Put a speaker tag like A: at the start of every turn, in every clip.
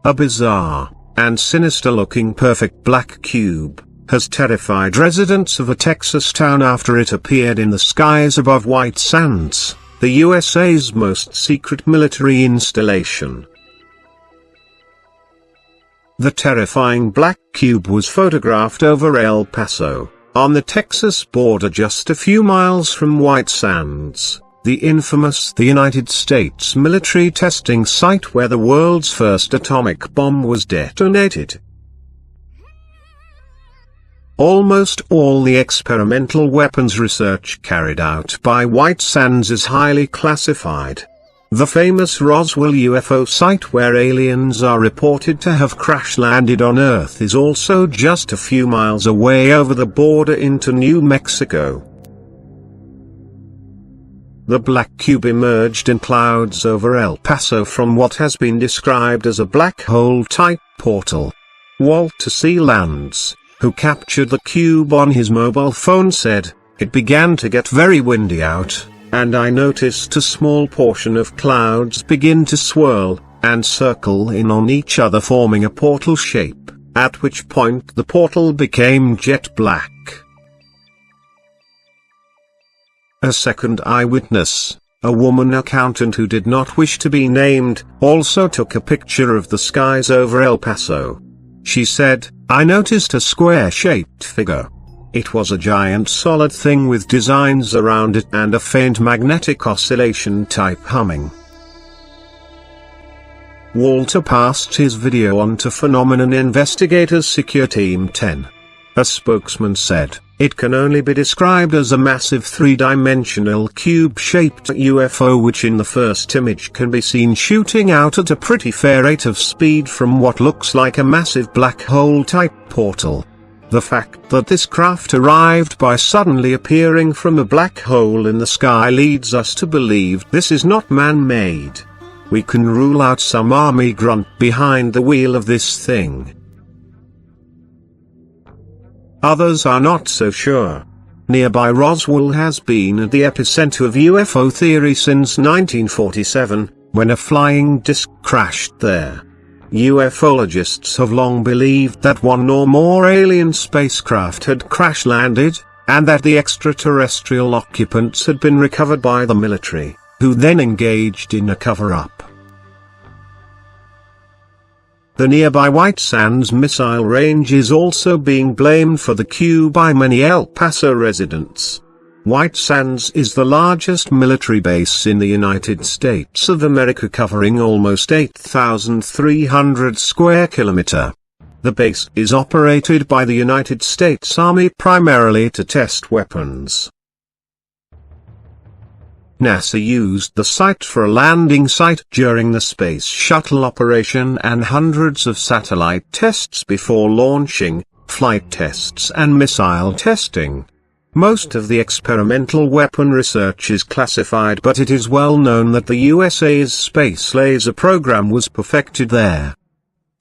A: A bizarre and sinister-looking perfect black cube has terrified residents of a Texas town after it appeared in the skies above White Sands, the USA's most secret military installation. The terrifying black cube was photographed over El Paso, on the Texas border just a few miles from White Sands, the infamous United States military testing site where the world's first atomic bomb was detonated. Almost all the experimental weapons research carried out by White Sands is highly classified. The famous Roswell UFO site where aliens are reported to have crash-landed on Earth is also just a few miles away over the border into New Mexico. The black cube emerged in clouds over El Paso from what has been described as a black hole-type portal. Walter C. Lands, who captured the cube on his mobile phone, said, "It began to get very windy out, and I noticed a small portion of clouds begin to swirl and circle in on each other, forming a portal shape, at which point the portal became jet black." A second eyewitness, a woman accountant who did not wish to be named, also took a picture of the skies over El Paso. She said, "I noticed a square-shaped figure. It was a giant solid thing with designs around it and a faint magnetic oscillation-type humming." Walter passed his video on to phenomenon investigators Secure Team 10. A spokesman said, "It can only be described as a massive three-dimensional cube-shaped UFO which in the first image can be seen shooting out at a pretty fair rate of speed from what looks like a massive black hole-type portal. The fact that this craft arrived by suddenly appearing from a black hole in the sky leads us to believe this is not man-made. We can rule out some army grunt behind the wheel of this thing." Others are not so sure. Nearby Roswell has been at the epicenter of UFO theory since 1947, when a flying disc crashed there. UFOlogists have long believed that one or more alien spacecraft had crash-landed, and that the extraterrestrial occupants had been recovered by the military, who then engaged in a cover-up. The nearby White Sands missile range is also being blamed for the cube by many El Paso residents. White Sands is the largest military base in the United States of America, covering almost 8,300 square kilometers. The base is operated by the United States Army primarily to test weapons. NASA used the site for a landing site during the Space Shuttle operation and hundreds of satellite tests before launching, flight tests and missile testing. Most of the experimental weapon research is classified, but it is well known that the USA's space laser program was perfected there.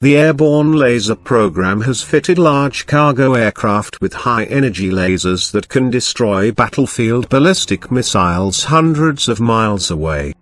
A: The airborne laser program has fitted large cargo aircraft with high-energy lasers that can destroy battlefield ballistic missiles hundreds of miles away.